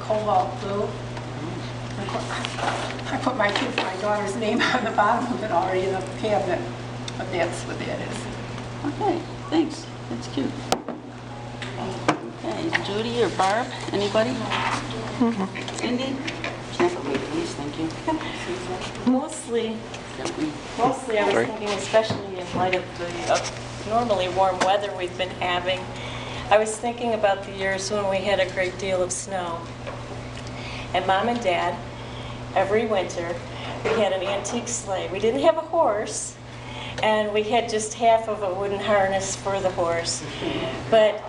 cobalt blue. I put my daughter's name on the bottom of it already in the cabinet, but that's what that is. Okay, thanks. That's cute. Okay, Judy or Barb, anybody? Cindy? Please, thank you. Mostly I was thinking, especially in light of the normally warm weather we've been having, I was thinking about the years when we had a great deal of snow. And Mom and Dad, every winter, we had an antique sleigh. We didn't have a horse, and we had just half of a wooden harness for the horse. But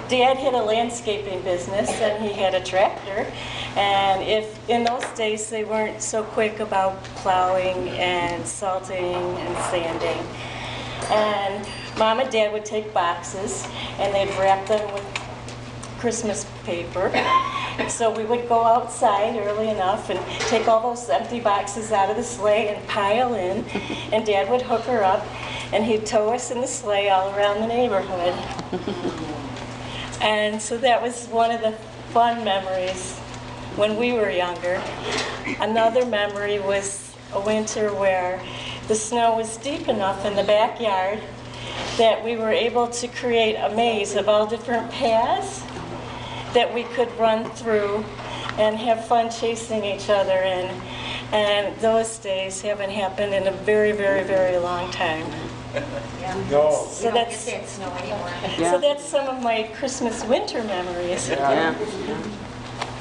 Dad had a landscaping business, and he had a tractor. And if in those days they weren't so quick about plowing and salting and sanding, and Mom and Dad would take boxes and they'd wrap them with Christmas paper. So we would go outside early enough and take all those empty boxes out of the sleigh and pile in, and Dad would hook her up and he'd tow us in the sleigh all around the neighborhood. And so that was one of the fun memories when we were younger. Another memory was a winter where the snow was deep enough in the backyard that we were able to create a maze of all different paths that we could run through and have fun chasing each other in. And those days haven't happened in a very, very, very long time. No. So that's snow anymore. so that's some of my Christmas winter memories.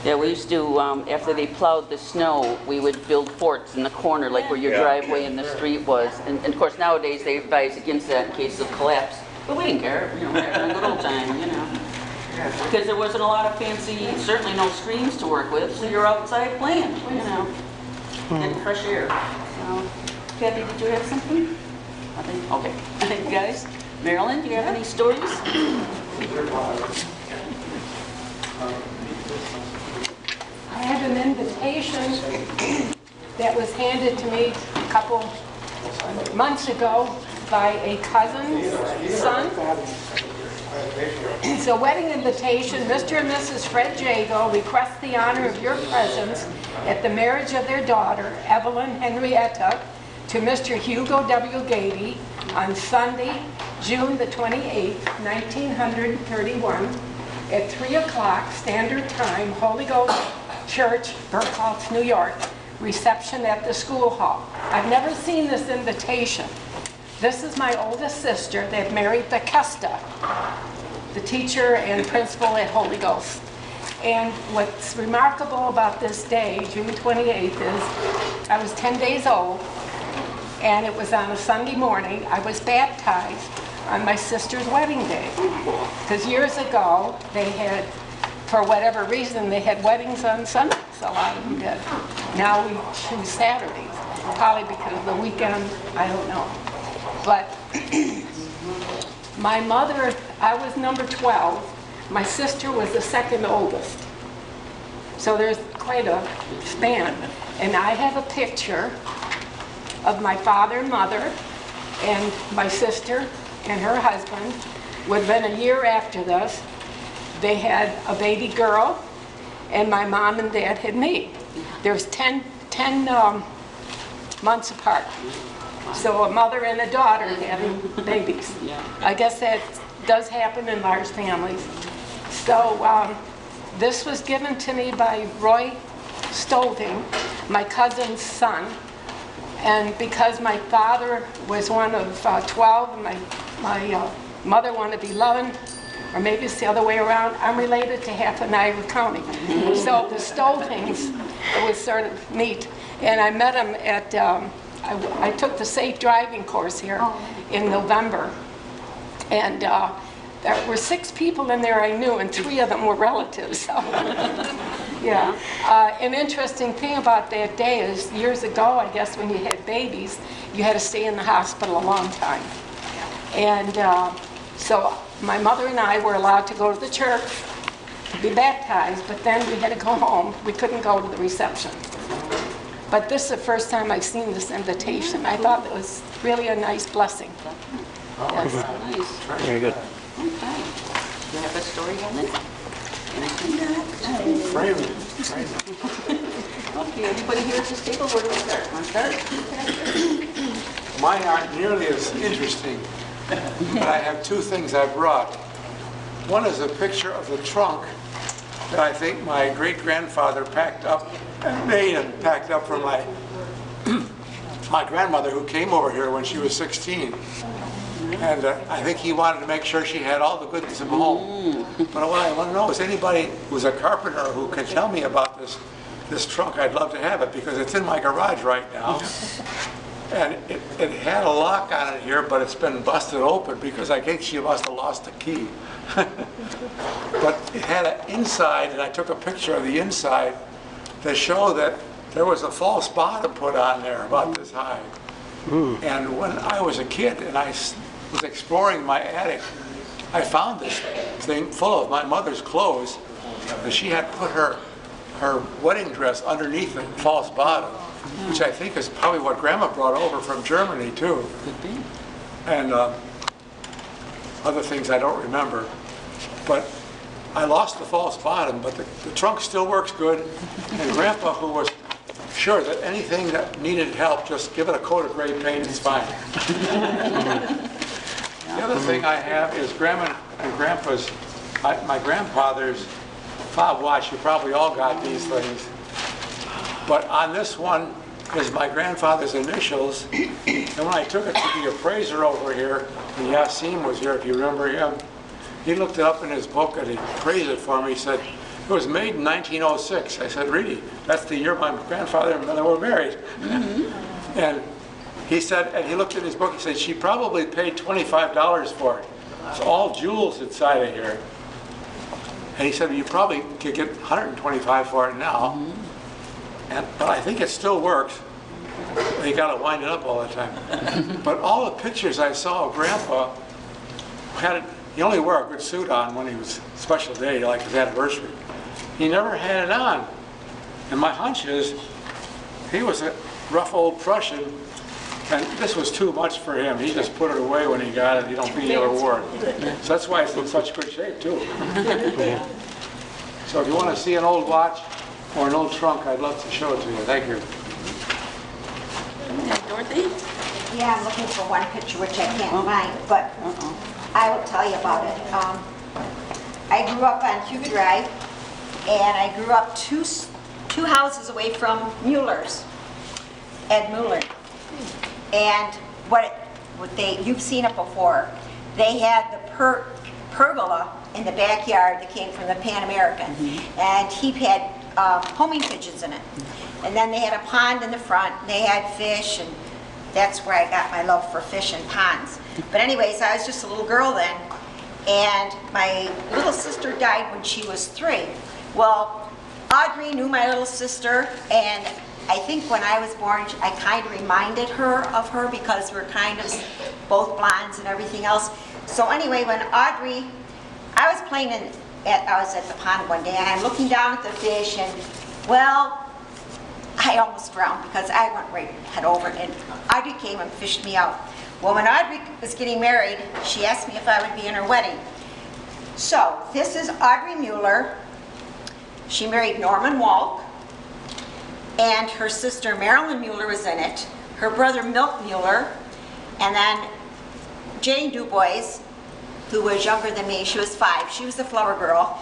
Yeah, we used to, after they plowed the snow, we would build forts in the corner, like where your driveway in the street was. And of course, nowadays, they advise against that in case of collapse. But we didn't care, you know, we had a good old time, you know. Because there wasn't a lot of fancy, certainly no screens to work with, so you're outside playing, you know, getting fresh air. So, Kathy, did you have something? Nothing? Okay. Thank you, guys. Marilyn, do you have any stories? I had an invitation that was handed to me a couple months ago by a cousin's son. It's a wedding invitation. Mr. and Mrs. Fred Jago request the honor of your presence at the marriage of their daughter, Evelyn Henrietta, to Mr. Hugo W. Gady on Sunday, June the 28th, 1931, at 3 o'clock Standard Time, Holy Ghost Church, Burkholz, New York. Reception at the school hall. I've never seen this invitation. This is my oldest sister that married the Kesta, the teacher and principal at Holy Ghost. And what's remarkable about this day, June 28th, is I was 10 days old, and it was on a Sunday morning. I was baptized on my sister's wedding day. Because years ago, they had, for whatever reason, they had weddings on Sundays. A lot of them did. Now we choose Saturdays, probably because of the weekend, I don't know. But my mother, I was number 12. My sister was the second oldest. So there's quite a span. And I have a picture of my father and mother and my sister and her husband. Would have been a year after this. They had a baby girl, and my mom and dad had me. There's 10 months apart. So a mother and a daughter having babies. I guess that does happen in large families. So this was given to me by Roy Stolding, my cousin's son. And because my father was one of 12 and my mother one of 11, or maybe it's the other way around, I'm related to half of Niagara County. So the Stoldings, it was sort of neat. And I met him at, I took the safe driving course here in November. And there were 6 people in there I knew, and 3 of them were relatives. So, yeah. An interesting thing about that day is years ago, I guess, when you had babies, you had to stay in the hospital a long time. And so my mother and I were allowed to go to the church, be baptized, but then we had to go home. We couldn't go to the reception. But this is the first time I've seen this invitation. I thought it was really a nice blessing. Yes. Nice. Very good. Okay. You have a story, Helen? Can I see that? Frame it. Okay, anybody here at this table, where do we start? Want to start? Mine aren't nearly as interesting, but I have two things I brought. One is a picture of the trunk that I think my great-grandfather packed up and made and packed up for my my grandmother, who came over here when she was 16. And I think he wanted to make sure she had all the goodies of home. But what I want to know is anybody who's a carpenter who can tell me about this trunk. I'd love to have it because it's in my garage right now. And it had a lock on it here, but it's been busted open because I think she must have lost the key. But it had an inside, and I took a picture of the inside to show that there was a false bottom put on there about this high. And when I was a kid and I was exploring my attic, I found this thing full of my mother's clothes, and she had put her wedding dress underneath the false bottom, which I think is probably what Grandma brought over from Germany too. Could be. And other things I don't remember. But I lost the false bottom, but the trunk still works good. And Grandpa, who was sure that anything that needed help, just give it a coat of gray paint, it's fine. The other thing I have is Grandma and Grandpa's, my grandfather's fob watch. You probably all got these things. But on this one is my grandfather's initials. And when I took it to the appraiser over here, and Yasim was here, if you remember him, he looked it up in his book and he appraised it for me. He said, it was made in 1906. I said, really? That's the year my grandfather and mother were married. And he said, and he looked at his book, he said, she probably paid $25 for it. It's all jewels inside of here. And he said, you probably could get $125 for it now. But I think it still works. You got to wind it up all the time. But all the pictures I saw of Grandpa had it. He only wore a good suit on when he was special day, like his anniversary. He never had it on. And my hunch is he was a rough old Prussian, and this was too much for him. He just put it away when he got it. You don't think he ever wore it. So that's why it's in such good shape too. So if you want to see an old watch or an old trunk, I'd love to show it to you. Thank you. Dorothy? Yeah, I'm looking for one picture which I can't find, but I will tell you about it. I grew up on Cuba Drive, and I grew up two houses away from Mueller's, Ed Mueller. And you've seen it before. They had the pergola in the backyard that came from the Pan American, and he had homing pigeons in it. And then they had a pond in the front, and they had fish, and that's where I got my love for fish and ponds. But anyways, I was just a little girl then, and my little sister died when she was 3. Well, Audrey knew my little sister, and I think when I was born, I kind of reminded her of her because we're kind of both blondes and everything else. So anyway, when Audrey, I was playing I was at the pond one day, and I'm looking down at the fish, and well, I almost drowned because I went right head over, and Audrey came and fished me out. Well, when Audrey was getting married, she asked me if I would be in her wedding. So this is Audrey Mueller. She married Norman Walk, and her sister Marilyn Mueller was in it. Her brother Milt Mueller, and then Jane DuBois, who was younger than me. She was 5. She was the flower girl.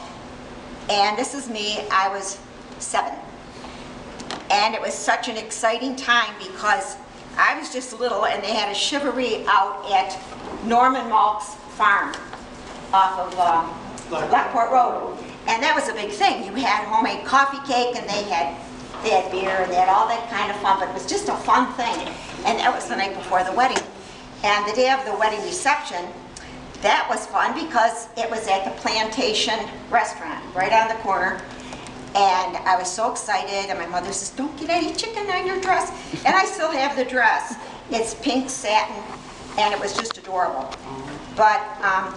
And this is me. I was 7. And it was such an exciting time because I was just little, and they had a chivalry out at Norman Malk's farm off of Lockport Road. And that was a big thing. You had homemade coffee cake, and they had beer, and they had all that kind of fun, but it was just a fun thing. And that was the night before the wedding. And the day of the wedding reception, that was fun because it was at the Plantation restaurant right on the corner. And I was so excited, and my mother says, don't get any chicken on your dress. And I still have the dress. It's pink satin, and it was just adorable. But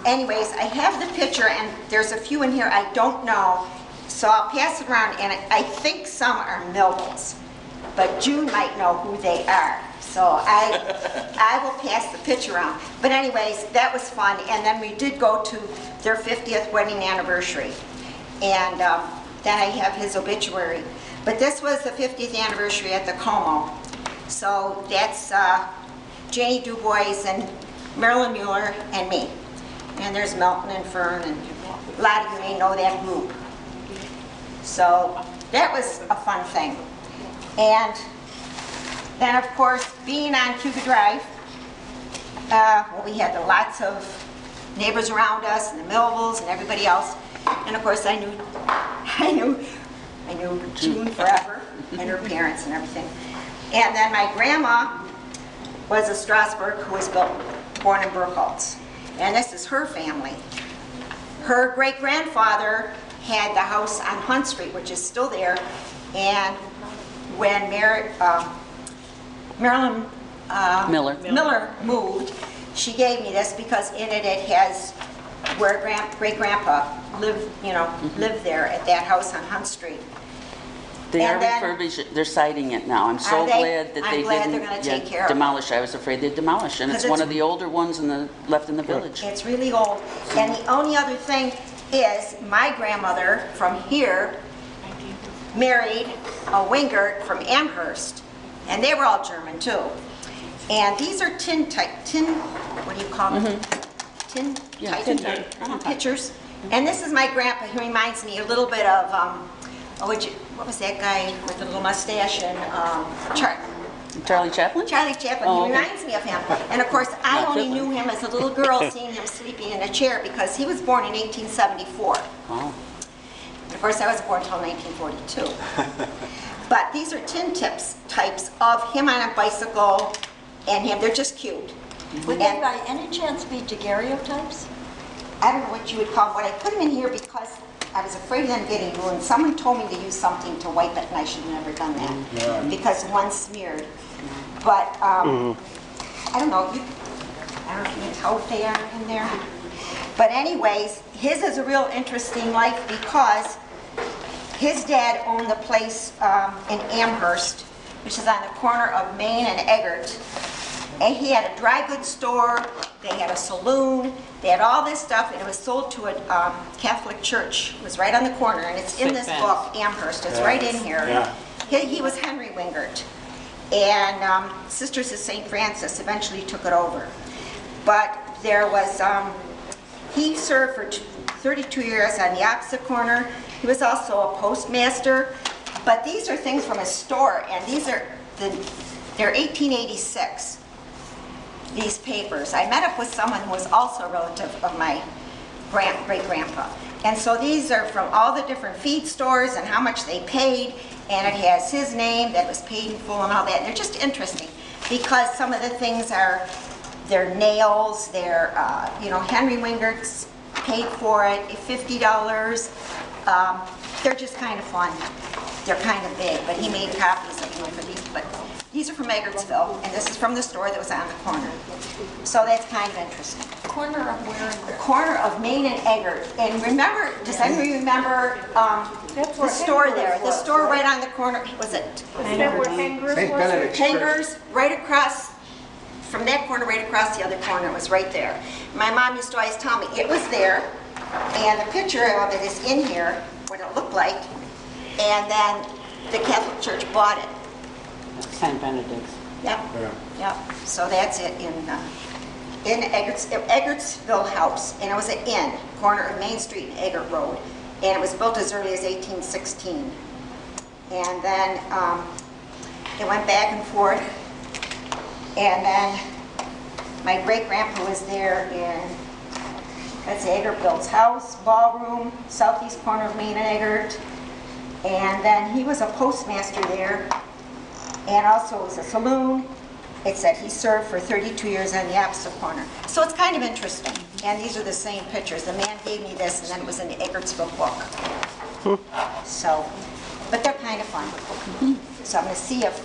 anyways, I have the picture, and there's a few in here I don't know, so I'll pass it around, and I think some are Millwalls, but June might know who they are. So I will pass the picture around. But anyways, that was fun, and then we did go to their 50th wedding anniversary. And then I have his obituary. But this was the 50th anniversary at the Como. So that's Janie DuBois and Marilyn Mueller and me. And there's Melton and Fern, and a lot of you may know that group. So that was a fun thing. And then, of course, being on Cuba Drive, well, we had lots of neighbors around us, and the Millvilles and everybody else. And of course, I knew June forever, and her parents and everything. And then my grandma was a Strasbourg who was born in Burkholz. And this is her family. Her great-grandfather had the house on Hunt Street, which is still there. And when Marilyn Miller moved, she gave me this because in it has where great-grandpa lived, lived there at that house on Hunt Street. They are And then- refurbishing, they're siding it now. I'm so Are they? glad that I'm they glad didn't they're gonna take care of it. demolish. I was afraid they'd demolish, and it's 'Cause one it's- of the older ones left in the village. It's really old. And the only other thing is my grandmother from here married a Wingert from Amherst. And they were all German too. And these are tin, what do you call them? Tin Yeah, type tin type. pictures. And this is my grandpa. He reminds me a little bit of, what was that guy with the little mustache and Charlie Chaplin? Charlie Chaplin, Oh, he okay. reminds me of him. And of course, I Not only Chaplin. knew him as a little girl, seeing him sleeping in a chair because he was born in 1874. Wow. And of course, I was born until 1942. But these are tin types of him on a bicycle and him. They're just cute. Would they And by any chance be daguerreotypes? I don't know what you would call them, but I put them in here because I was afraid of them getting ruined. Someone told me to use something to wipe it, and I should have never done that because one smeared. But I don't know. I don't know if you can tell what they are in there. But anyways, his is a real interesting life because his dad owned the place in Amherst, which is on the corner of Main and Eggert. And he had a dry goods store, they had a saloon, they had all this stuff, and it was sold to a Catholic church. It was right on the corner, and it's in this book, Amherst. It's right in here. Yeah. He was Henry Wingert. And Sisters of St. Francis eventually took it over. But there was, he served for 32 years on the opposite corner. He was also a postmaster. But these are things from his store, and these are, they're 1886, these papers. I met up with someone who was also a relative of my great-grandpa. And so these are from all the different feed stores and how much they paid, and it has his name that was paid in full and all that. And they're just interesting because some of the things are, they're nails, they're, Henry Wingert's paid for it, $50. They're just kind of fun. They're kind of big, but he made copies of them for these. But these are from Eggertsville, and this is from the store that was on the corner. So that's kind of interesting. Corner of where in The corner of Main and Eggert. And remember, does anybody remember the store there? The store right on the corner, was it Is that where Hangers St. was? Benedict's Church. Hangers? Right across, from that corner right across the other corner, it was right there. My mom used to always tell me it was there, and the picture of it is in here, what it looked like, and then the Catholic Church bought it. St. Benedict's. Yep, yep. So that's it in Eggertsville House, and it was an inn, corner of Main Street and Eggert Road, and it was built as early as 1816. And then it went back and forth, and then my great-grandpa was there in, that's Eggertville's house, ballroom, southeast corner of Main and Eggert, and then he was a postmaster there, and also it was a saloon. It said he served for 32 years on the opposite corner. So it's kind of interesting. And these are the same pictures. The man gave me this, and then it was in the Eggertsville book. So, but they're kind of fun. So I'm going to see if